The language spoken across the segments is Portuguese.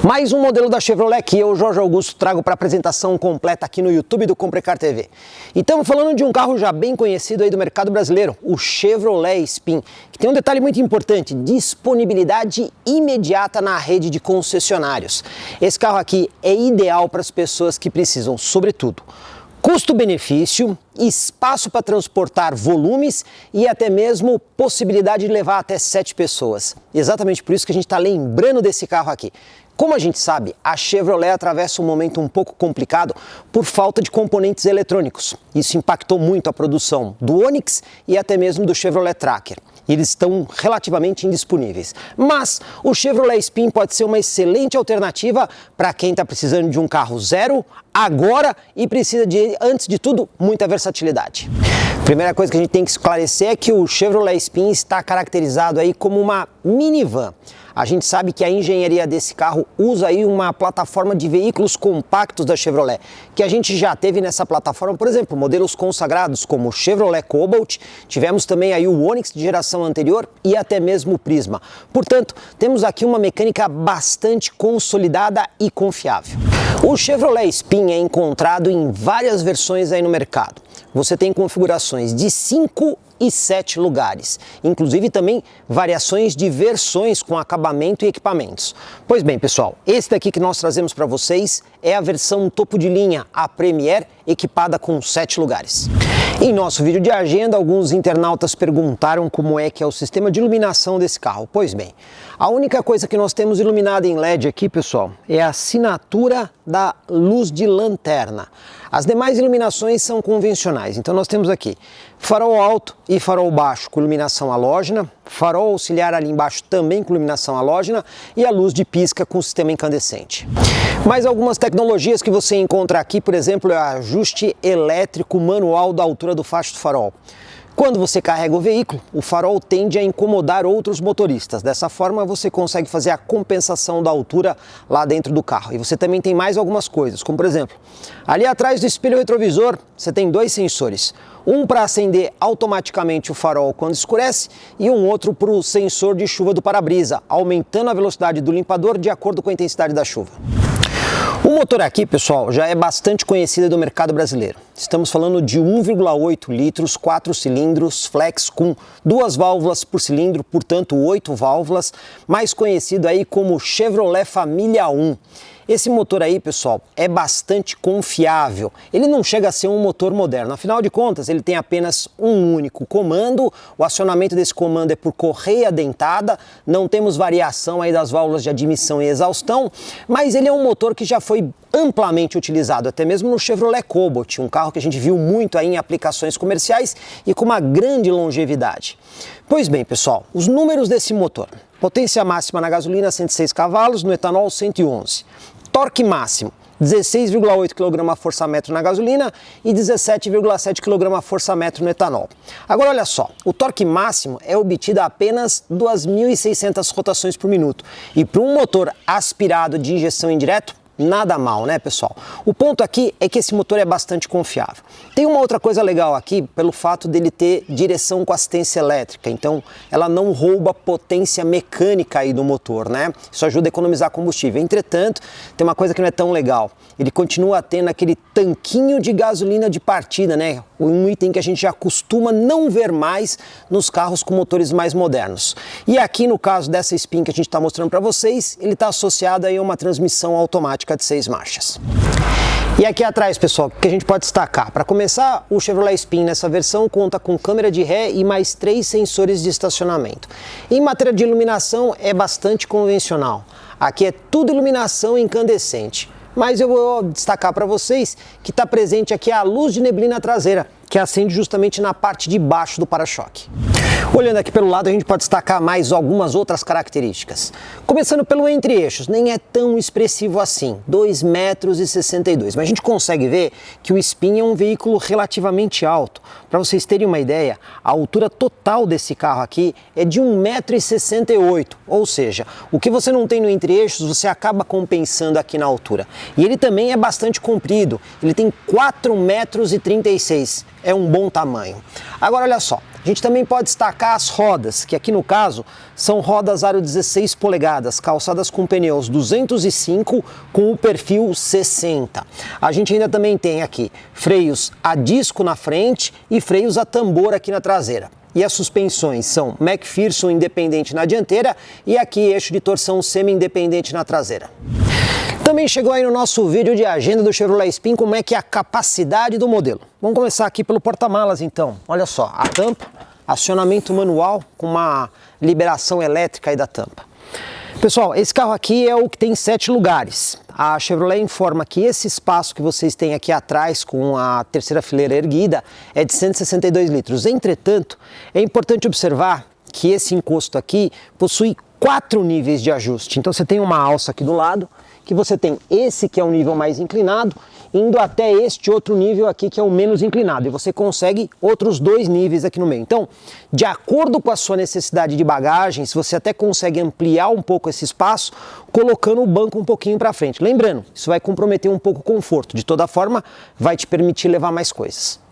Mais um modelo da Chevrolet que eu, Jorge Augusto, trago para apresentação completa aqui no YouTube do Comprecar TV. E estamos falando de um carro já bem conhecido aí do mercado brasileiro, o Chevrolet Spin, que tem um detalhe muito importante: disponibilidade imediata na rede de concessionários. Esse carro aqui é ideal para as pessoas que precisam, sobretudo, custo-benefício, espaço para transportar volumes e até mesmo possibilidade de levar até 7 pessoas. Exatamente por isso que a gente está lembrando desse carro aqui. Como a gente sabe, a Chevrolet atravessa um momento um pouco complicado por falta de componentes eletrônicos. Isso impactou muito a produção do Onix e até mesmo do Chevrolet Tracker. Eles estão relativamente indisponíveis. Mas o Chevrolet Spin pode ser uma excelente alternativa para quem está precisando de um carro zero, agora, e precisa de, antes de tudo, muita versatilidade. Primeira coisa que a gente tem que esclarecer é que o Chevrolet Spin está caracterizado aí como uma minivan. A gente sabe que a engenharia desse carro usa aí uma plataforma de veículos compactos da Chevrolet, que a gente já teve nessa plataforma, por exemplo, modelos consagrados como o Chevrolet Cobalt, tivemos também aí o Onix de geração anterior e até mesmo o Prisma. Portanto, temos aqui uma mecânica bastante consolidada e confiável. O Chevrolet Spin é encontrado em várias versões aí no mercado. Você tem configurações de 5 e 7 lugares, inclusive também variações de versões com acabamento e equipamentos. Pois bem, pessoal, esse daqui que nós trazemos para vocês é a versão topo de linha, a Premier, equipada com 7 lugares. Em nosso vídeo de agenda, alguns internautas perguntaram como é que é o sistema de iluminação desse carro. Pois bem, a única coisa que nós temos iluminada em LED aqui, pessoal, é a assinatura da luz de lanterna. As demais iluminações são convencionais, então nós temos aqui farol alto e farol baixo com iluminação halógena, farol auxiliar ali embaixo também com iluminação halógena e a luz de pisca com sistema incandescente. Mais algumas tecnologias que você encontra aqui, por exemplo, é o ajuste elétrico manual da altura do facho do farol. Quando você carrega o veículo, o farol tende a incomodar outros motoristas. Dessa forma, você consegue fazer a compensação da altura lá dentro do carro. E você também tem mais algumas coisas, como por exemplo, ali atrás do espelho retrovisor, você tem 2 sensores. Um para acender automaticamente o farol quando escurece e um outro para o sensor de chuva do para-brisa, aumentando a velocidade do limpador de acordo com a intensidade da chuva. O motor aqui, pessoal, já é bastante conhecido do mercado brasileiro. Estamos falando de 1,8 litros, 4 cilindros, flex com 2 válvulas por cilindro, portanto 8 válvulas, mais conhecido aí como Chevrolet Família 1. Esse motor aí, pessoal, é bastante confiável. Ele não chega a ser um motor moderno, afinal de contas, ele tem apenas um único comando. O acionamento desse comando é por correia dentada, não temos variação aí das válvulas de admissão e exaustão, mas ele é um motor que já foi amplamente utilizado, até mesmo no Chevrolet Cobalt, um carro que a gente viu muito aí em aplicações comerciais e com uma grande longevidade. Pois bem, pessoal, os números desse motor: potência máxima na gasolina 106 cavalos, no etanol 111. Torque máximo 16,8 kgfm na gasolina e 17,7 kgfm no etanol. Agora olha só, o torque máximo é obtido a apenas 2.600 rotações por minuto e para um motor aspirado de injeção indireto, nada mal, né, pessoal? O ponto aqui é que esse motor é bastante confiável. Tem uma outra coisa legal aqui, pelo fato dele ter direção com assistência elétrica, então ela não rouba potência mecânica aí do motor, né? Isso ajuda a economizar combustível. Entretanto, tem uma coisa que não é tão legal. Ele continua tendo aquele tanquinho de gasolina de partida, né? Um item que a gente já costuma não ver mais nos carros com motores mais modernos. E aqui no caso dessa Spin que a gente está mostrando para vocês, ele está associado aí a uma transmissão automática de 6 marchas. E aqui atrás, pessoal, o que a gente pode destacar? Para começar, o Chevrolet Spin nessa versão conta com câmera de ré e mais 3 sensores de estacionamento. Em matéria de iluminação é bastante convencional. Aqui é tudo iluminação incandescente. Mas eu vou destacar para vocês que está presente aqui a luz de neblina traseira, que acende justamente na parte de baixo do para-choque. Olhando aqui pelo lado, a gente pode destacar mais algumas outras características. Começando pelo entre-eixos, nem é tão expressivo assim, 2,62 m, mas a gente consegue ver que o Spin é um veículo relativamente alto. Para vocês terem uma ideia, a altura total desse carro aqui é de 1,68 m, ou seja, o que você não tem no entre-eixos, você acaba compensando aqui na altura. E ele também é bastante comprido, ele tem 4,36 m, é um bom tamanho. Agora olha só, A gente também pode destacar as rodas, que aqui no caso são rodas aro 16 polegadas, calçadas com pneus 205 com o perfil 60. A gente ainda também tem aqui freios a disco na frente e freios a tambor aqui na traseira. E as suspensões são McPherson independente na dianteira e aqui eixo de torção semi-independente na traseira. Também chegou aí no nosso vídeo de agenda do Chevrolet Spin como é que é a capacidade do modelo. Vamos começar aqui pelo porta-malas então. Olha só, a tampa, acionamento manual com uma liberação elétrica aí da tampa. Pessoal, esse carro aqui é o que tem 7 lugares. A Chevrolet informa que esse espaço que vocês têm aqui atrás com a terceira fileira erguida é de 162 litros. Entretanto, é importante observar que esse encosto aqui possui 4 níveis de ajuste. Então você tem uma alça aqui do lado, que você tem esse que é o nível mais inclinado, indo até este outro nível aqui que é o menos inclinado, e você consegue outros 2 níveis aqui no meio. Então, de acordo com a sua necessidade de bagagens, você até consegue ampliar um pouco esse espaço, colocando o banco um pouquinho para frente. Lembrando, isso vai comprometer um pouco o conforto, de toda forma, vai te permitir levar mais coisas.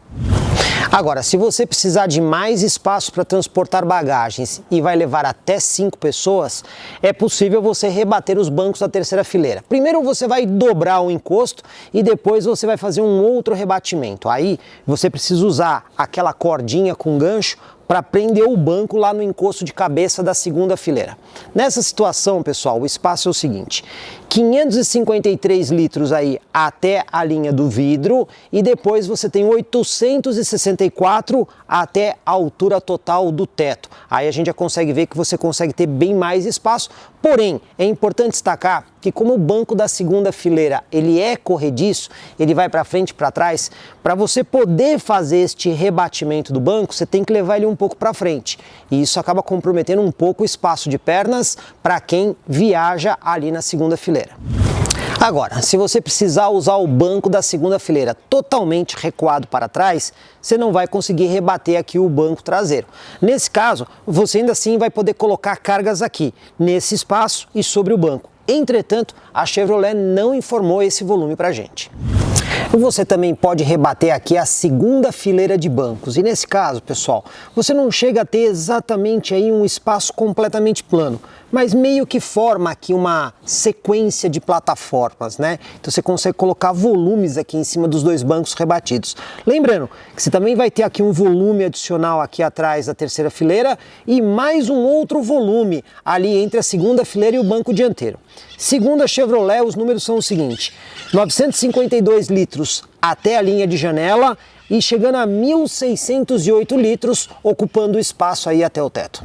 Agora, se você precisar de mais espaço para transportar bagagens e vai levar até 5 pessoas, é possível você rebater os bancos da terceira fileira. Primeiro você vai dobrar o encosto e depois você vai fazer um outro rebatimento. Aí você precisa usar aquela cordinha com gancho para prender o banco lá no encosto de cabeça da segunda fileira. Nessa situação, pessoal, o espaço é o seguinte: 553 litros aí até a linha do vidro e depois você tem 864 até a altura total do teto. Aí a gente já consegue ver que você consegue ter bem mais espaço, porém é importante destacar que como o banco da segunda fileira ele é corrediço, ele vai para frente e para trás, para você poder fazer este rebatimento do banco, você tem que levar ele um pouco para frente. E isso acaba comprometendo um pouco o espaço de pernas para quem viaja ali na segunda fileira. Agora, se você precisar usar o banco da segunda fileira totalmente recuado para trás, você não vai conseguir rebater aqui o banco traseiro. Nesse caso, você ainda assim vai poder colocar cargas aqui, nesse espaço e sobre o banco. Entretanto, a Chevrolet não informou esse volume para a gente. Você também pode rebater aqui a segunda fileira de bancos. E nesse caso, pessoal, você não chega a ter exatamente aí um espaço completamente plano, mas meio que forma aqui uma sequência de plataformas, né? Então você consegue colocar volumes aqui em cima dos 2 bancos rebatidos. Lembrando que você também vai ter aqui um volume adicional aqui atrás da terceira fileira e mais um outro volume ali entre a segunda fileira e o banco dianteiro. Segundo a Chevrolet, os números são o seguinte: 952 litros até a linha de janela e chegando a 1.608 litros, ocupando o espaço aí até o teto.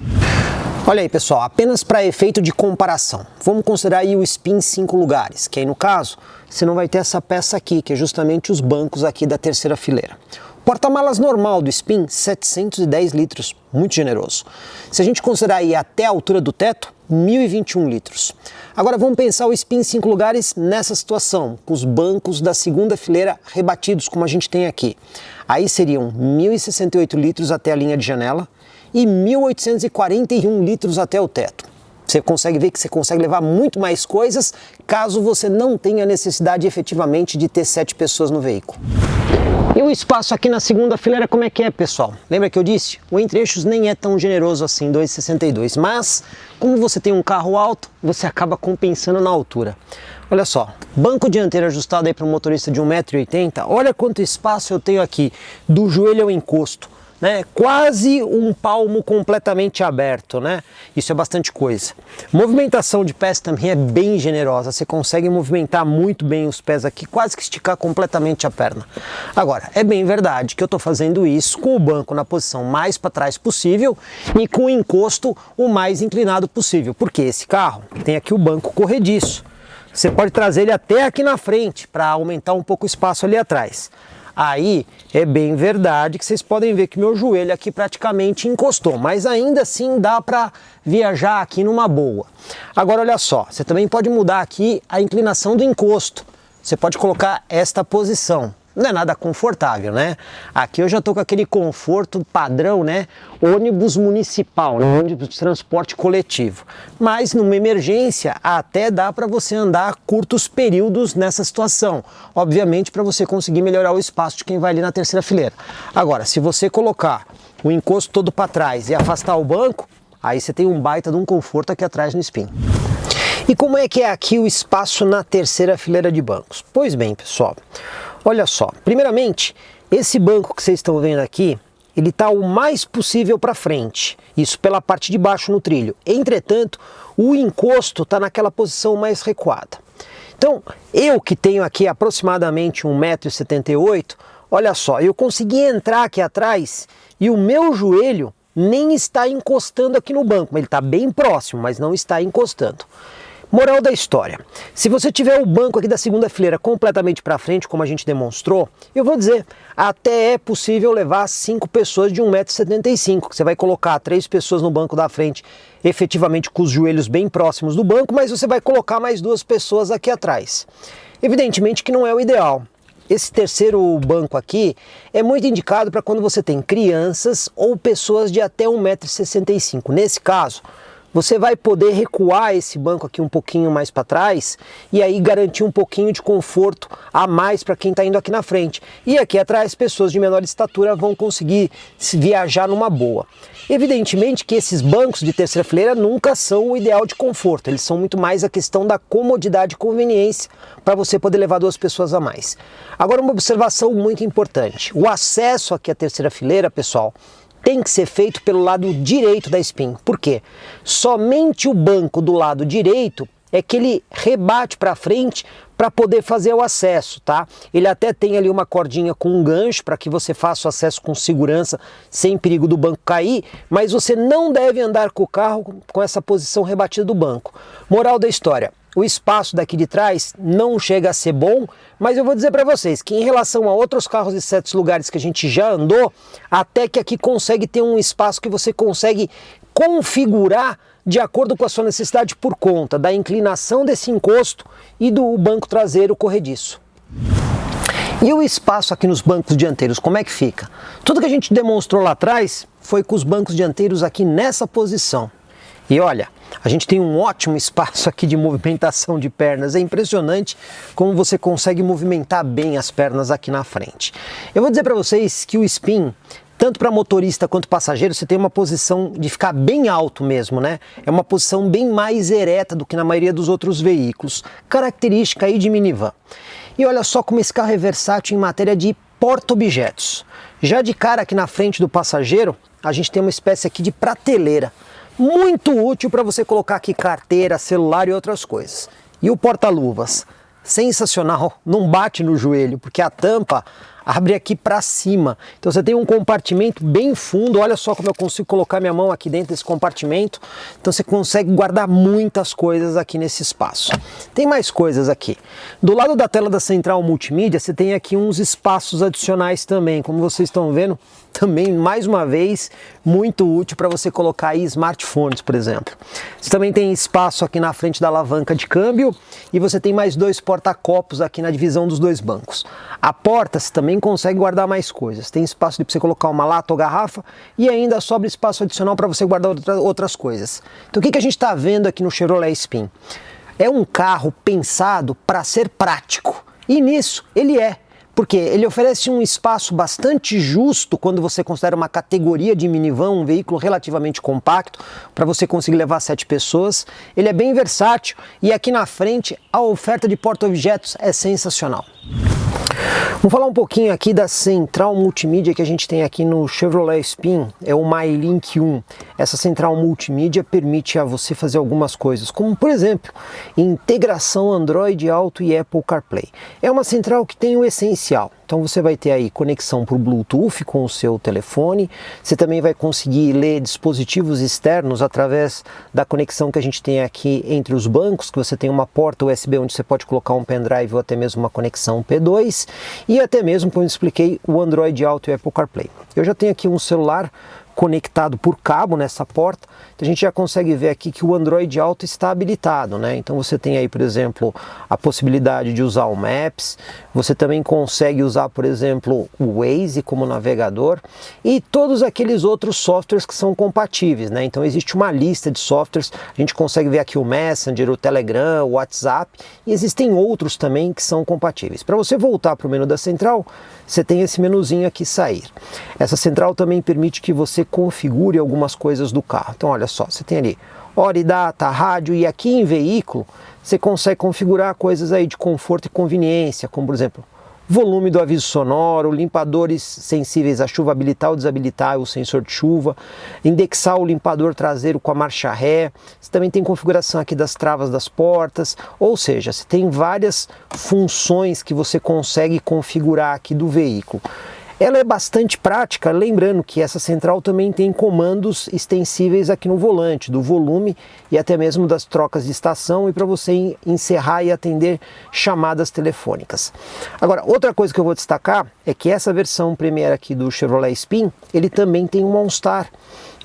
Olha aí, pessoal, apenas para efeito de comparação, vamos considerar aí o Spin 5 lugares, que aí no caso, você não vai ter essa peça aqui, que é justamente os bancos aqui da terceira fileira. Porta-malas normal do Spin, 710 litros, muito generoso. Se a gente considerar aí até a altura do teto, 1.021 litros. Agora vamos pensar o Spin 5 lugares nessa situação, com os bancos da segunda fileira rebatidos, como a gente tem aqui. Aí seriam 1.068 litros até a linha de janela e 1.841 litros até o teto. Você consegue ver que você consegue levar muito mais coisas caso você não tenha necessidade efetivamente de ter 7 pessoas no veículo. E o espaço aqui na segunda fileira como é que é, pessoal? Lembra que eu disse? O entre-eixos nem é tão generoso assim, 2,62, mas como você tem um carro alto, você acaba compensando na altura. Olha só, banco dianteiro ajustado aí para um motorista de 1,80 m, olha quanto espaço eu tenho aqui, do joelho ao encosto. Né? Quase um palmo completamente aberto, né? Isso é bastante coisa. Movimentação de pés também é bem generosa, você consegue movimentar muito bem os pés aqui, quase que esticar completamente a perna. Agora, é bem verdade que eu estou fazendo isso com o banco na posição mais para trás possível e com o encosto o mais inclinado possível, porque esse carro tem aqui o banco corrediço. Você pode trazer ele até aqui na frente para aumentar um pouco o espaço ali atrás. Aí é bem verdade que vocês podem ver que meu joelho aqui praticamente encostou, mas ainda assim dá para viajar aqui numa boa. Agora olha só, você também pode mudar aqui a inclinação do encosto. Você pode colocar esta posição. Não é nada confortável, né? Aqui eu já tô com aquele conforto padrão, né? Ônibus municipal, né? Ônibus de transporte coletivo. Mas numa emergência até dá para você andar curtos períodos nessa situação. Obviamente para você conseguir melhorar o espaço de quem vai ali na terceira fileira. Agora, se você colocar o encosto todo para trás e afastar o banco, aí você tem um baita de um conforto aqui atrás no Spin. E como é que é aqui o espaço na terceira fileira de bancos? Pois bem, pessoal, olha só. Primeiramente, esse banco que vocês estão vendo aqui, ele está o mais possível para frente, isso pela parte de baixo no trilho. Entretanto, o encosto está naquela posição mais recuada. Então, eu que tenho aqui aproximadamente 1,78 m, olha só, eu consegui entrar aqui atrás e o meu joelho nem está encostando aqui no banco. Ele está bem próximo, mas não está encostando. Moral da história, se você tiver o banco aqui da segunda fileira completamente para frente, como a gente demonstrou, eu vou dizer, até é possível levar 5 pessoas de 1,75 m, que você vai colocar 3 pessoas no banco da frente, efetivamente com os joelhos bem próximos do banco, mas você vai colocar mais 2 pessoas aqui atrás. Evidentemente que não é o ideal. Esse terceiro banco aqui é muito indicado para quando você tem crianças ou pessoas de até 1,65 m. Nesse caso, você vai poder recuar esse banco aqui um pouquinho mais para trás e aí garantir um pouquinho de conforto a mais para quem está indo aqui na frente. E aqui atrás, pessoas de menor estatura vão conseguir viajar numa boa. Evidentemente que esses bancos de terceira fileira nunca são o ideal de conforto, eles são muito mais a questão da comodidade e conveniência para você poder levar 2 pessoas a mais. Agora, uma observação muito importante: o acesso aqui à terceira fileira, pessoal, tem que ser feito pelo lado direito da Spin. Por quê? Somente o banco do lado direito é que ele rebate para frente para poder fazer o acesso, tá? Ele até tem ali uma cordinha com um gancho para que você faça o acesso com segurança, sem perigo do banco cair, mas você não deve andar com o carro com essa posição rebatida do banco. Moral da história: o espaço daqui de trás não chega a ser bom, mas eu vou dizer para vocês que em relação a outros carros de certos lugares que a gente já andou, até que aqui consegue ter um espaço que você consegue configurar de acordo com a sua necessidade por conta da inclinação desse encosto e do banco traseiro corrediço. E o espaço aqui nos bancos dianteiros, como é que fica? Tudo que a gente demonstrou lá atrás foi com os bancos dianteiros aqui nessa posição. E olha, a gente tem um ótimo espaço aqui de movimentação de pernas. É impressionante como você consegue movimentar bem as pernas aqui na frente. Eu vou dizer para vocês que o Spin, tanto para motorista quanto passageiro, você tem uma posição de ficar bem alto mesmo, né? É uma posição bem mais ereta do que na maioria dos outros veículos, característica aí de minivan. E olha só como esse carro é versátil em matéria de porta-objetos. Já de cara aqui na frente do passageiro, a gente tem uma espécie aqui de prateleira, muito útil para você colocar aqui carteira, celular e outras coisas. E o porta-luvas, sensacional, não bate no joelho, porque a tampa abre aqui para cima. Então você tem um compartimento bem fundo. Olha só como eu consigo colocar minha mão aqui dentro desse compartimento. Então você consegue guardar muitas coisas aqui nesse espaço. Tem mais coisas aqui. Do lado da tela da central multimídia, você tem aqui uns espaços adicionais também. Como vocês estão vendo, também, mais uma vez, muito útil para você colocar aí smartphones, por exemplo. Você também tem espaço aqui na frente da alavanca de câmbio e você tem mais 2 porta-copos aqui na divisão dos 2 bancos. A porta você também consegue guardar mais coisas. Tem espaço para você colocar uma lata ou garrafa e ainda sobra espaço adicional para você guardar outras coisas. Então o que a gente está vendo aqui no Chevrolet Spin? É um carro pensado para ser prático e nisso ele é. Porque ele oferece um espaço bastante justo quando você considera uma categoria de minivan, um veículo relativamente compacto, para você conseguir levar 7 pessoas. Ele é bem versátil e aqui na frente a oferta de porta-objetos é sensacional. Vamos falar um pouquinho aqui da central multimídia que a gente tem aqui no Chevrolet Spin, é o MyLink 1. Essa central multimídia permite a você fazer algumas coisas, como por exemplo, integração Android Auto e Apple CarPlay. É uma central que tem o essencial. Então você vai ter aí conexão por Bluetooth com o seu telefone, você também vai conseguir ler dispositivos externos através da conexão que a gente tem aqui entre os bancos, que você tem uma porta USB onde você pode colocar um pendrive ou até mesmo uma conexão P2 e até mesmo, como eu expliquei, o Android Auto e o Apple CarPlay. Eu já tenho aqui um celular conectado por cabo nessa porta, então a gente já consegue ver aqui que o Android Auto está habilitado, né? Então você tem aí, por exemplo, a possibilidade de usar o Maps, você também consegue usar, por exemplo, o Waze como navegador e todos aqueles outros softwares que são compatíveis, né? Então existe uma lista de softwares, a gente consegue ver aqui o Messenger, o Telegram, o WhatsApp, e existem outros também que são compatíveis. Para você voltar para o menu da central, você tem esse menuzinho aqui, sair. Essa central também permite que você configure algumas coisas do carro. Então olha só, você tem ali hora e data, rádio, e aqui em veículo você consegue configurar coisas aí de conforto e conveniência, como por exemplo, volume do aviso sonoro, limpadores sensíveis à chuva, habilitar ou desabilitar o sensor de chuva, indexar o limpador traseiro com a marcha ré, você também tem configuração aqui das travas das portas, ou seja, você tem várias funções que você consegue configurar aqui do veículo. Ela é bastante prática, lembrando que essa central também tem comandos extensíveis aqui no volante, do volume e até mesmo das trocas de estação e para você encerrar e atender chamadas telefônicas. Agora, outra coisa que eu vou destacar é que essa versão Premier aqui do Chevrolet Spin, ele também tem um OnStar.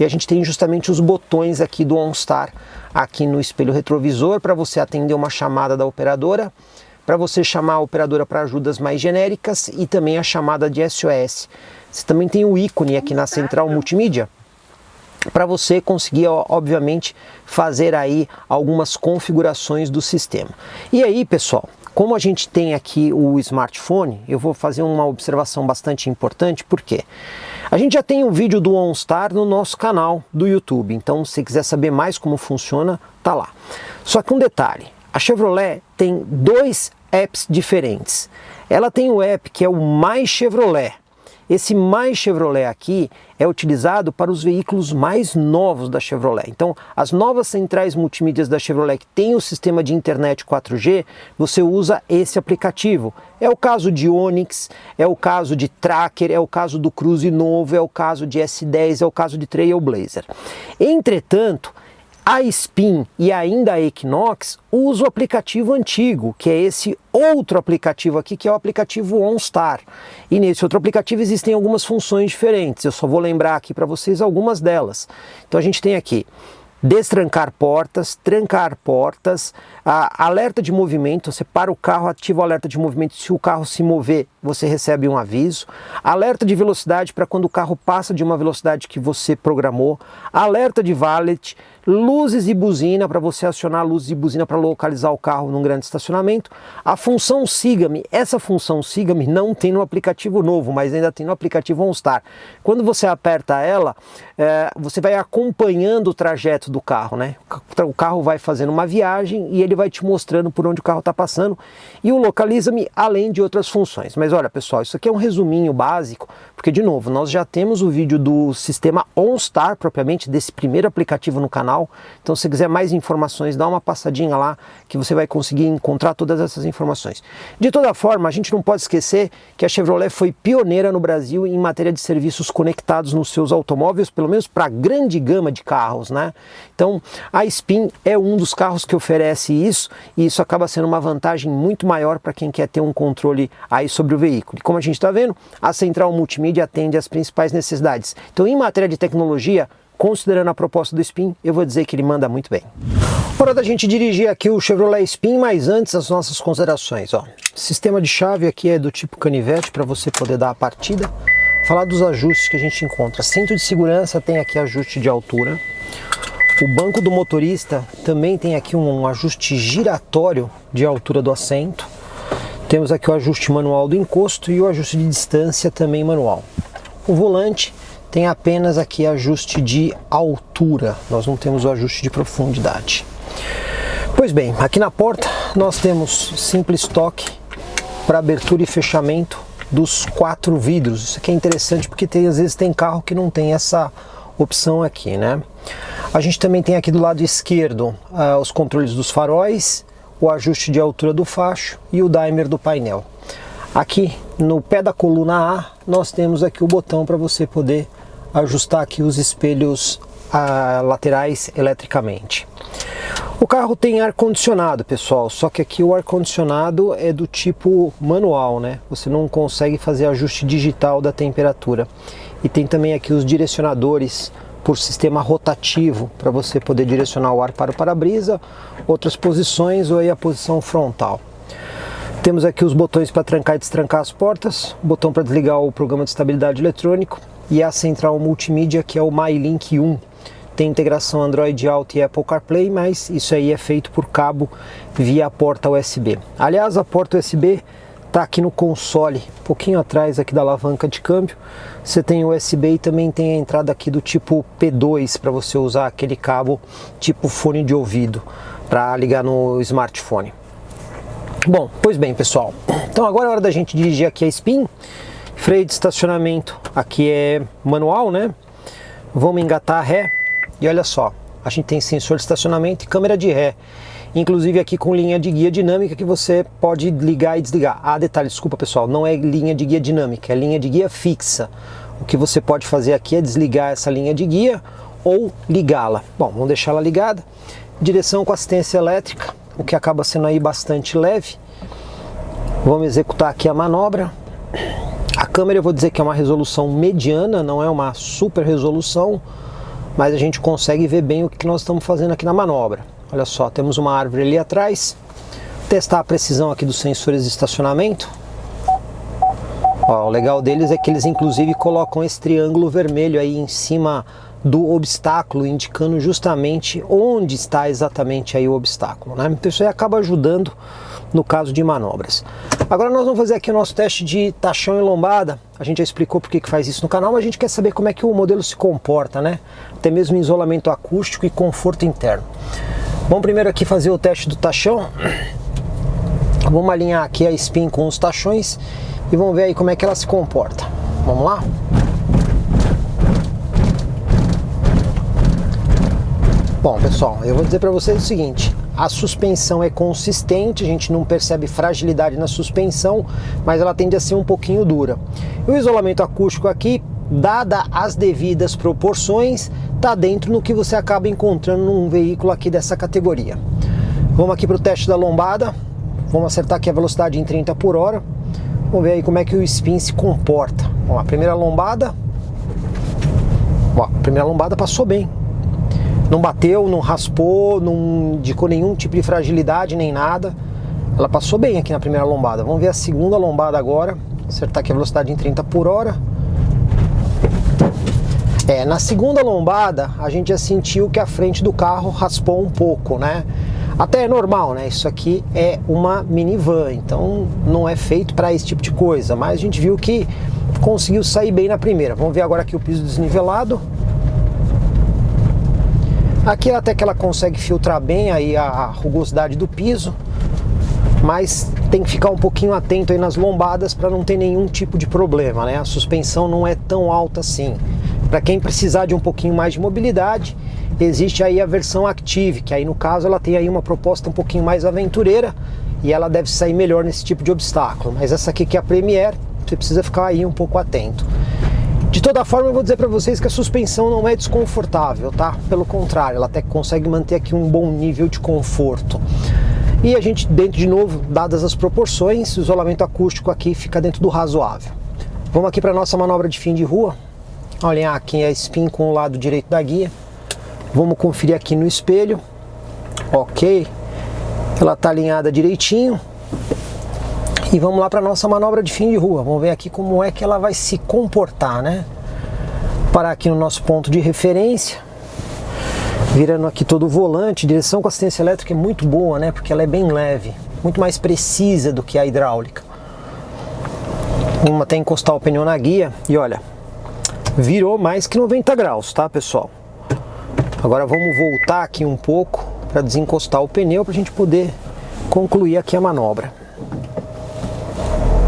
E a gente tem justamente os botões aqui do OnStar aqui no espelho retrovisor para você atender uma chamada da operadora, para você chamar a operadora para ajudas mais genéricas e também a chamada de SOS. Você também tem o ícone aqui na central multimídia para você conseguir, obviamente, fazer aí algumas configurações do sistema. E aí, pessoal, como a gente tem aqui o smartphone, eu vou fazer uma observação bastante importante, porque a gente já tem um vídeo do OnStar no nosso canal do YouTube, então se quiser saber mais como funciona, tá lá. Só que um detalhe, a Chevrolet tem dois apps diferentes. Ela tem o app que é o Mais Chevrolet. Esse Mais Chevrolet aqui é utilizado para os veículos mais novos da Chevrolet. Então, as novas centrais multimídias da Chevrolet que tem o sistema de internet 4G, você usa esse aplicativo. É o caso de Onix, é o caso de Tracker, é o caso do Cruze novo, é o caso de S10, é o caso de Trailblazer. Entretanto, a Spin e ainda a Equinox usa o aplicativo antigo, que é esse outro aplicativo aqui, que é o aplicativo OnStar. E nesse outro aplicativo existem algumas funções diferentes, eu só vou lembrar aqui para vocês algumas delas. Então a gente tem aqui destrancar portas, trancar portas, alerta de movimento, você para o carro, ativa o alerta de movimento, se o carro se mover, você recebe um aviso, alerta de velocidade para quando o carro passa de uma velocidade que você programou, alerta de valet, luzes e buzina para você acionar luzes e buzina para localizar o carro num grande estacionamento, a função Siga-me, essa função Siga-me não tem no aplicativo novo, mas ainda tem no aplicativo OnStar. Quando você aperta ela, você vai acompanhando o trajeto do carro, né? O carro vai fazendo uma viagem e ele vai te mostrando por onde o carro está passando, e o Localiza-me, além de outras funções. Mas olha, pessoal, isso aqui é um resuminho básico, porque de novo, nós já temos o vídeo do sistema OnStar, propriamente, desse primeiro aplicativo no canal. Então, se quiser mais informações, dá uma passadinha lá que você vai conseguir encontrar todas essas informações. De toda forma, a gente não pode esquecer que a Chevrolet foi pioneira no Brasil em matéria de serviços conectados nos seus automóveis, pelo menos para a grande gama de carros, né? Então, a Spin é um dos carros que oferece isso, e isso acaba sendo uma vantagem muito maior para quem quer ter um controle aí sobre o veículo. E como a gente está vendo, a central multimídia atende às principais necessidades. Então, em matéria de tecnologia, considerando a proposta do Spin, eu vou dizer que ele manda muito bem. Hora da gente dirigir aqui o Chevrolet Spin, mas antes as nossas considerações. Ó, sistema de chave aqui é do tipo canivete para você poder dar a partida. Falar dos ajustes que a gente encontra. Cinto de segurança tem aqui ajuste de altura. O banco do motorista também tem aqui um ajuste giratório de altura do assento. Temos aqui o ajuste manual do encosto e o ajuste de distância também manual. O volante tem apenas aqui ajuste de altura, nós não temos o ajuste de profundidade. Pois bem, aqui na porta nós temos simples toque para abertura e fechamento dos 4 vidros. Isso aqui é interessante porque às vezes tem carro que não tem essa opção aqui, né? A gente também tem aqui do lado esquerdo os controles dos faróis, o ajuste de altura do facho e o dimer do painel. Aqui no pé da coluna A nós temos aqui o botão para você poder ajustar aqui os espelhos laterais eletricamente. O carro tem ar-condicionado, pessoal, só que aqui o ar-condicionado é do tipo manual, né? Você não consegue fazer ajuste digital da temperatura. e tem também aqui os direcionadores por sistema rotativo para você poder direcionar o ar para o para-brisa, outras posições ou aí a posição frontal. Temos aqui os botões para trancar e destrancar as portas, o botão para desligar o programa de estabilidade eletrônico e a central multimídia, que é o MyLink 1. Tem integração Android Auto e Apple CarPlay, mas isso aí é feito por cabo via porta USB. Aliás, a porta USB está aqui no console, um pouquinho atrás aqui da alavanca de câmbio. Você tem o USB e também tem a entrada aqui do tipo P2 para você usar aquele cabo tipo fone de ouvido para ligar no smartphone. Bom, pois bem, pessoal, então agora é hora da gente dirigir aqui a Spin. Freio de estacionamento aqui é manual, né? Vamos engatar a ré e olha só, a gente tem sensor de estacionamento e câmera de ré, inclusive aqui com linha de guia dinâmica que você pode ligar e desligar. Ah, detalhe, desculpa pessoal, não é linha de guia dinâmica, é linha de guia fixa. O que você pode fazer aqui é desligar essa linha de guia ou ligá-la. Bom, vamos deixar ela ligada. Direção com assistência elétrica, o que acaba sendo aí bastante leve. Vamos executar aqui a manobra. A câmera eu vou dizer que é uma resolução mediana, não é uma super resolução, mas a gente consegue ver bem o que nós estamos fazendo aqui na manobra. Olha só, temos uma árvore ali atrás. Testar a precisão aqui dos sensores de estacionamento. Ó, o legal deles é que eles inclusive colocam esse triângulo vermelho aí em cima do obstáculo, indicando justamente onde está exatamente aí o obstáculo, né? Então isso aí acaba ajudando no caso de manobras. Agora nós vamos fazer aqui o nosso teste de tachão e lombada. A gente já explicou por que faz isso no canal, mas a gente quer saber como é que o modelo se comporta, né? Até mesmo em isolamento acústico e conforto interno. Vamos primeiro aqui fazer o teste do tachão. Vamos alinhar aqui a Spin com os tachões e vamos ver aí como é que ela se comporta. Vamos lá? Bom, pessoal, eu vou dizer para vocês o seguinte: a suspensão é consistente, a gente não percebe fragilidade na suspensão, mas ela tende a ser um pouquinho dura. E o isolamento acústico aqui, dada as devidas proporções, está dentro no que você acaba encontrando num veículo aqui dessa categoria. Vamos aqui para o teste da lombada, vamos acertar aqui a velocidade em 30 por hora, vamos ver aí como é que o Spin se comporta. Ó, a primeira lombada passou bem. Não bateu, não raspou, não indicou nenhum tipo de fragilidade nem nada. Ela passou bem aqui na primeira lombada. Vamos ver a segunda lombada agora. Acertar aqui a velocidade em 30 por hora. Na segunda lombada a gente já sentiu que a frente do carro raspou um pouco, né? Até é normal, né? Isso aqui é uma minivan, então não é feito para esse tipo de coisa. Mas a gente viu que conseguiu sair bem na primeira. Vamos ver agora aqui o piso desnivelado. Aqui até que ela consegue filtrar bem aí a rugosidade do piso, mas tem que ficar um pouquinho atento aí nas lombadas para não ter nenhum tipo de problema, né? A suspensão não é tão alta assim. Para quem precisar de um pouquinho mais de mobilidade, existe aí a versão Active, que aí no caso ela tem aí uma proposta um pouquinho mais aventureira e ela deve sair melhor nesse tipo de obstáculo. Mas essa aqui que é a Premier, você precisa ficar aí um pouco atento. De toda forma, eu vou dizer para vocês que a suspensão não é desconfortável, tá? Pelo contrário, ela até consegue manter aqui um bom nível de conforto. E a gente, dentro de novo, dadas as proporções, o isolamento acústico aqui fica dentro do razoável. Vamos aqui para a nossa manobra de fim de rua. Olhem aqui a Spin com o lado direito da guia. Vamos conferir aqui no espelho. Ok. Ela está alinhada direitinho. E vamos lá para a nossa manobra de fim de rua. Vamos ver aqui como é que ela vai se comportar, né? Parar aqui no nosso ponto de referência. Virando aqui todo o volante. Direção com assistência elétrica é muito boa, né? Porque ela é bem leve. Muito mais precisa do que a hidráulica. Vamos até encostar o pneu na guia. E olha, virou mais que 90 graus, tá, pessoal? Agora vamos voltar aqui um pouco para desencostar o pneu para a gente poder concluir aqui a manobra.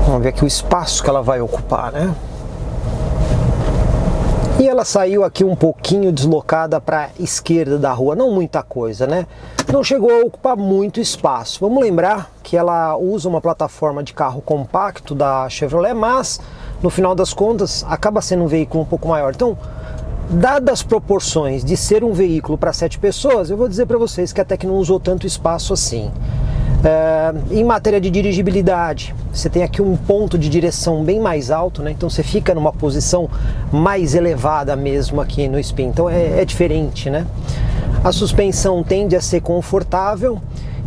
Vamos ver aqui o espaço que ela vai ocupar, né? E ela saiu aqui um pouquinho deslocada para a esquerda da rua, não muita coisa, né? Não chegou a ocupar muito espaço. Vamos lembrar que ela usa uma plataforma de carro compacto da Chevrolet, mas no final das contas acaba sendo um veículo um pouco maior. Então, dadas as proporções de ser um veículo para 7 pessoas, eu vou dizer para vocês que até que não usou tanto espaço assim. Em matéria de dirigibilidade, você tem aqui um ponto de direção bem mais alto, né? Então você fica numa posição mais elevada mesmo aqui no Spin, então é diferente, né? A suspensão tende a ser confortável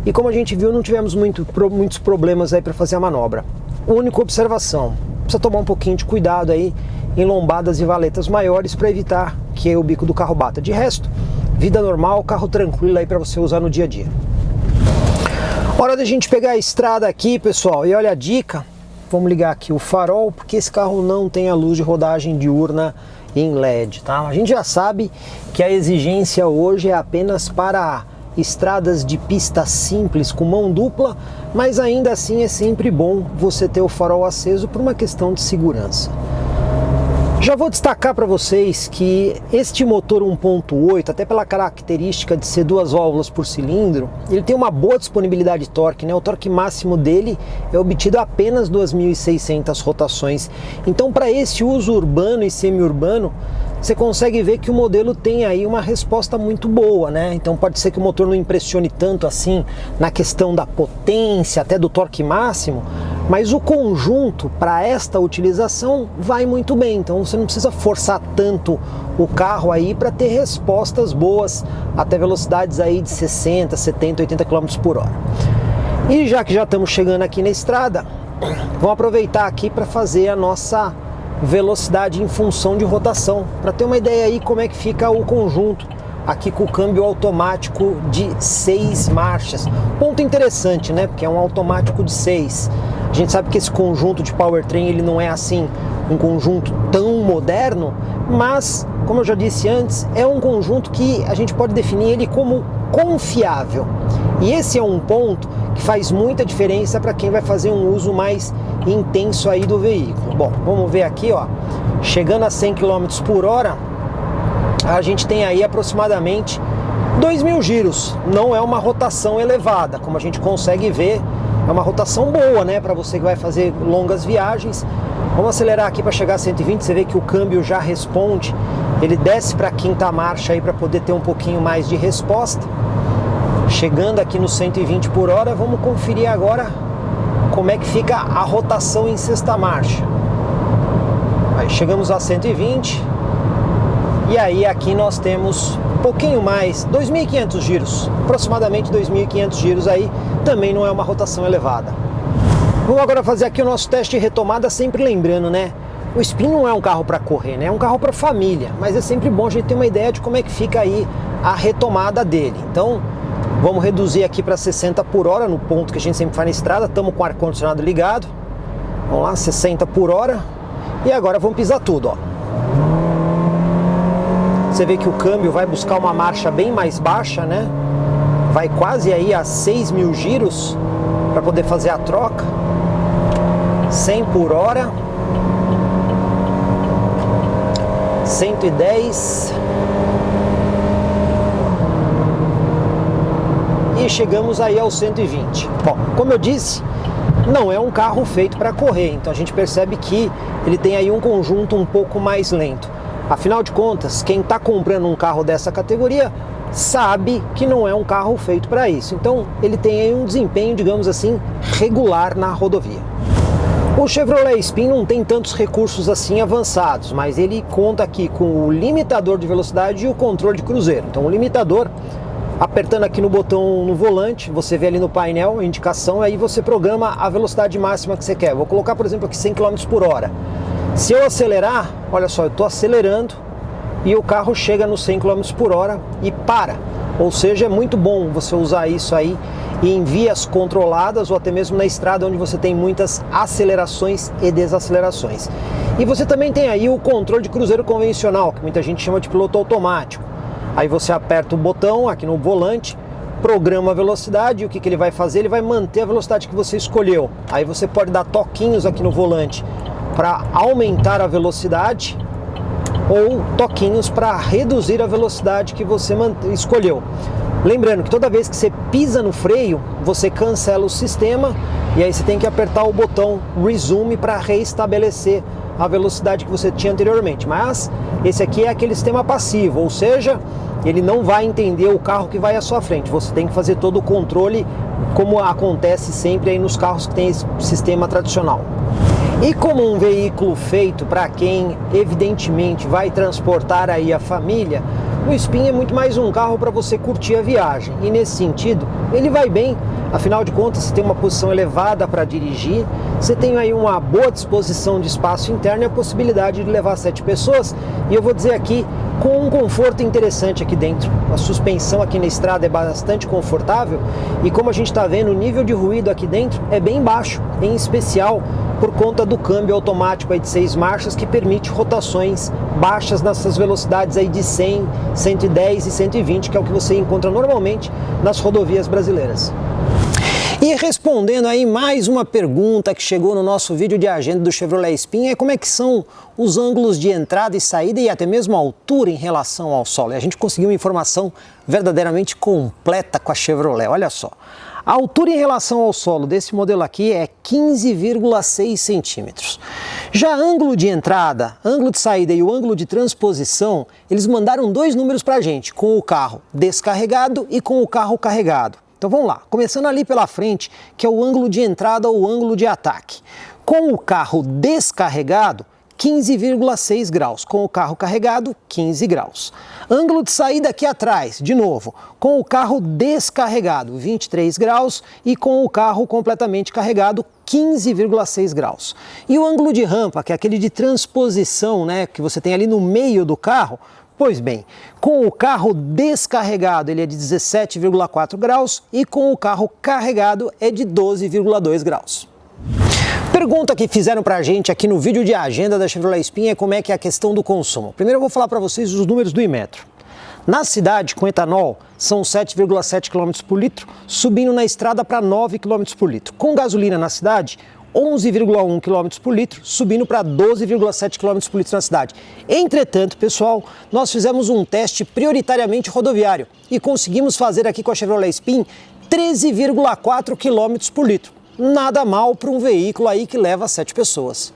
e, como a gente viu, não tivemos muitos problemas aí para fazer a manobra. Única observação, precisa tomar um pouquinho de cuidado aí em lombadas e valetas maiores para evitar que o bico do carro bata. De resto, vida normal, carro tranquilo aí para você usar no dia a dia. Hora da gente pegar a estrada aqui, pessoal, e olha a dica, vamos ligar aqui o farol, porque esse carro não tem a luz de rodagem diurna em LED, tá? A gente já sabe que a exigência hoje é apenas para estradas de pista simples com mão dupla, mas ainda assim é sempre bom você ter o farol aceso por uma questão de segurança. Já vou destacar para vocês que este motor 1.8, até pela característica de ser 2 válvulas por cilindro, ele tem uma boa disponibilidade de torque, né? O torque máximo dele é obtido a apenas 2.600 rotações. Então, para esse uso urbano e semi-urbano, você consegue ver que o modelo tem aí uma resposta muito boa, né? Então pode ser que o motor não impressione tanto assim na questão da potência, até do torque máximo, mas o conjunto para esta utilização vai muito bem. Então você não precisa forçar tanto o carro aí para ter respostas boas até velocidades aí de 60, 70, 80 km por hora. E já que já estamos chegando aqui na estrada, vamos aproveitar aqui para fazer a nossa velocidade em função de rotação, para ter uma ideia aí como é que fica o conjunto aqui com o câmbio automático de 6 marchas. Ponto interessante, né? Porque é um automático de 6. A gente sabe que esse conjunto de powertrain ele não é assim um conjunto tão moderno, mas como eu já disse antes, é um conjunto que a gente pode definir ele como confiável. E esse é um ponto que faz muita diferença para quem vai fazer um uso mais intenso aí do veículo. Bom, vamos ver aqui, ó, chegando a 100 km por hora, a gente tem aí aproximadamente 2.000 giros. Não é uma rotação elevada, como a gente consegue ver, é uma rotação boa, né, para você que vai fazer longas viagens. Vamos acelerar aqui para chegar a 120, você vê que o câmbio já responde, ele desce para a 5ª marcha aí para poder ter um pouquinho mais de resposta. Chegando aqui no 120 por hora, vamos conferir agora como é que fica a rotação em 6ª marcha. Aí chegamos a 120 e aí aqui nós temos um pouquinho mais, 2.500 giros, aproximadamente 2.500 giros aí, também não é uma rotação elevada. Vamos agora fazer aqui o nosso teste de retomada, sempre lembrando, né? O Spin não é um carro para correr, né? É um carro para família, mas é sempre bom a gente ter uma ideia de como é que fica aí a retomada dele. Então, vamos reduzir aqui para 60 por hora, no ponto que a gente sempre faz na estrada. Estamos com o ar-condicionado ligado. Vamos lá, 60 por hora. E agora vamos pisar tudo, ó. Você vê que o câmbio vai buscar uma marcha bem mais baixa, né? Vai quase aí a 6.000 giros para poder fazer a troca. 100 por hora. 110. E chegamos aí aos 120. Bom, como eu disse, não é um carro feito para correr, então a gente percebe que ele tem aí um conjunto um pouco mais lento. Afinal de contas, quem está comprando um carro dessa categoria sabe que não é um carro feito para isso. Então ele tem aí um desempenho, digamos assim, regular na rodovia. O Chevrolet Spin não tem tantos recursos assim avançados, mas ele conta aqui com o limitador de velocidade e o controle de cruzeiro. Então o limitador, apertando aqui no botão no volante, você vê ali no painel a indicação, aí você programa a velocidade máxima que você quer. Vou colocar, por exemplo, aqui 100 km por hora. Se eu acelerar, olha só, eu estou acelerando e o carro chega nos 100 km por hora e para. Ou seja, é muito bom você usar isso aí em vias controladas ou até mesmo na estrada onde você tem muitas acelerações e desacelerações. E você também tem aí o controle de cruzeiro convencional, que muita gente chama de piloto automático. Aí você aperta o botão aqui no volante, programa a velocidade e o que ele vai fazer? Ele vai manter a velocidade que você escolheu. Aí você pode dar toquinhos aqui no volante para aumentar a velocidade ou toquinhos para reduzir a velocidade que você escolheu. Lembrando que toda vez que você pisa no freio, você cancela o sistema e aí você tem que apertar o botão Resume para reestabelecer a velocidade que você tinha anteriormente. Mas Esse aqui é aquele sistema passivo, ou seja, ele não vai entender o carro que vai à sua frente. Você tem que fazer todo o controle, como acontece sempre aí nos carros que tem esse sistema tradicional. E como um veículo feito para quem evidentemente vai transportar aí a família, o Spin é muito mais um carro para você curtir a viagem. E nesse sentido, ele vai bem. Afinal de contas, você tem uma posição elevada para dirigir, você tem aí uma boa disposição de espaço interno e a possibilidade de levar 7 pessoas. E eu vou dizer aqui, com um conforto interessante aqui dentro. A suspensão aqui na estrada é bastante confortável e como a gente está vendo, o nível de ruído aqui dentro é bem baixo, em especial por conta do câmbio automático aí de 6 marchas que permite rotações baixas nessas velocidades aí de 100, 110 e 120, que é o que você encontra normalmente nas rodovias brasileiras. E respondendo aí mais uma pergunta que chegou no nosso vídeo de agenda do Chevrolet Spin é como é que são os ângulos de entrada e saída e até mesmo a altura em relação ao solo. E a gente conseguiu uma informação verdadeiramente completa com a Chevrolet, olha só. A altura em relação ao solo desse modelo aqui é 15,6 centímetros. Já ângulo de entrada, ângulo de saída e o ângulo de transposição, eles mandaram 2 números para a gente, com o carro descarregado e com o carro carregado. Então vamos lá, começando ali pela frente, que é o ângulo de entrada ou ângulo de ataque. Com o carro descarregado, 15,6 graus. Com o carro carregado, 15 graus. Ângulo de saída aqui atrás, de novo, com o carro descarregado, 23 graus. E com o carro completamente carregado, 15,6 graus. E o ângulo de rampa, que é aquele de transposição, né, que você tem ali no meio do carro, pois bem, com o carro descarregado ele é de 17,4 graus e com o carro carregado é de 12,2 graus. Pergunta que fizeram pra gente aqui no vídeo de agenda da Chevrolet Spin é como é que é a questão do consumo. Primeiro eu vou falar para vocês os números do Imetro. Na cidade, com etanol, são 7,7 km por litro, subindo na estrada para 9 km por litro. Com gasolina na cidade, 11,1 km por litro, subindo para 12,7 km por litro na cidade. Entretanto, pessoal, nós fizemos um teste prioritariamente rodoviário e conseguimos fazer aqui com a Chevrolet Spin 13,4 km por litro. Nada mal para um veículo aí que leva 7 pessoas.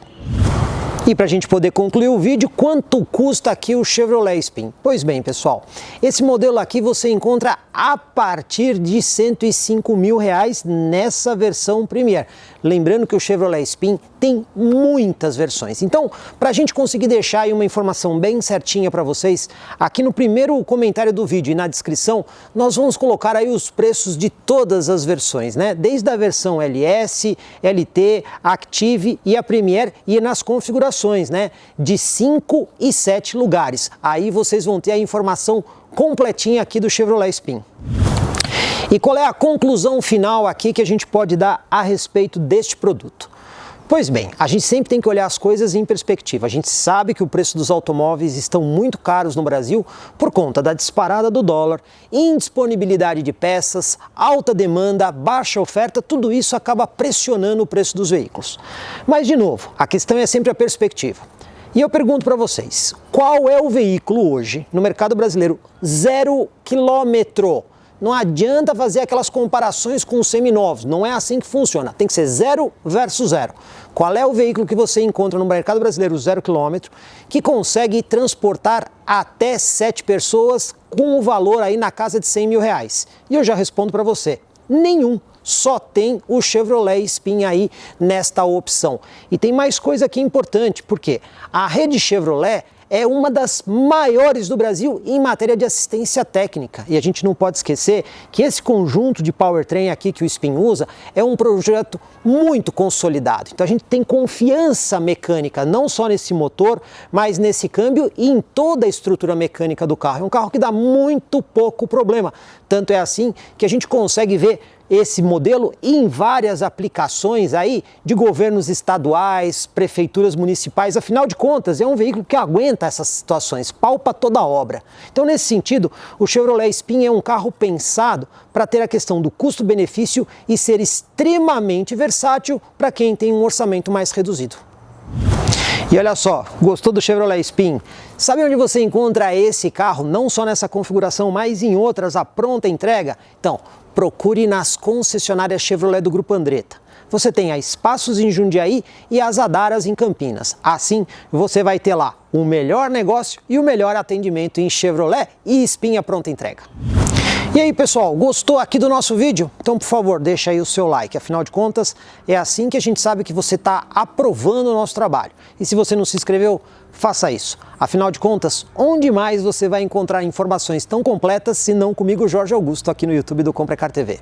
E para a gente poder concluir o vídeo, quanto custa aqui o Chevrolet Spin? Pois bem, pessoal, esse modelo aqui você encontra a partir de R$ 105 mil nessa versão Premier. Lembrando que o Chevrolet Spin tem muitas versões. Então, para a gente conseguir deixar aí uma informação bem certinha para vocês, aqui no primeiro comentário do vídeo e na descrição, nós vamos colocar aí os preços de todas as versões, né? Desde a versão LS, LT, Active e a Premier e nas configurações, né? De 5 e 7 lugares. Aí vocês vão ter a informação completinha aqui do Chevrolet Spin. E qual é a conclusão final aqui que a gente pode dar a respeito deste produto? Pois bem, a gente sempre tem que olhar as coisas em perspectiva. A gente sabe que o preço dos automóveis estão muito caros no Brasil por conta da disparada do dólar, indisponibilidade de peças, alta demanda, baixa oferta, tudo isso acaba pressionando o preço dos veículos. Mas, de novo, a questão é sempre a perspectiva. E eu pergunto para vocês, qual é o veículo hoje no mercado brasileiro 0 quilômetro? Não adianta fazer aquelas comparações com os seminovos, não é assim que funciona, tem que ser 0 versus 0. Qual é o veículo que você encontra no mercado brasileiro 0 quilômetro que consegue transportar até 7 pessoas com o valor aí na casa de 100 mil reais? E eu já respondo para você, nenhum. Só tem o Chevrolet Spin aí nesta opção. E tem mais coisa aqui importante, porque a rede Chevrolet é uma das maiores do Brasil em matéria de assistência técnica. E a gente não pode esquecer que esse conjunto de powertrain aqui que o Spin usa é um projeto muito consolidado. Então a gente tem confiança mecânica, não só nesse motor, mas nesse câmbio e em toda a estrutura mecânica do carro. É um carro que dá muito pouco problema. Tanto é assim que a gente consegue ver esse modelo em várias aplicações aí de governos estaduais, prefeituras municipais. Afinal de contas, é um veículo que aguenta essas situações, palpa toda a obra. Então, nesse sentido, o Chevrolet Spin é um carro pensado para ter a questão do custo-benefício e ser extremamente versátil para quem tem um orçamento mais reduzido. E olha só, gostou do Chevrolet Spin? Sabe onde você encontra esse carro, não só nessa configuração, mas em outras, a pronta entrega? Então, procure nas concessionárias Chevrolet do Grupo Andretta. você tem a Espaços em Jundiaí e as Adaras em Campinas. Assim, você vai ter lá o melhor negócio e o melhor atendimento em Chevrolet e Spin à pronta entrega. E aí pessoal, gostou aqui do nosso vídeo? Então por favor, deixa aí o seu like, afinal de contas é assim que a gente sabe que você está aprovando o nosso trabalho. E se você não se inscreveu, faça isso. Afinal de contas, onde mais você vai encontrar informações tão completas se não comigo, Jorge Augusto, aqui no YouTube do Comprecar TV?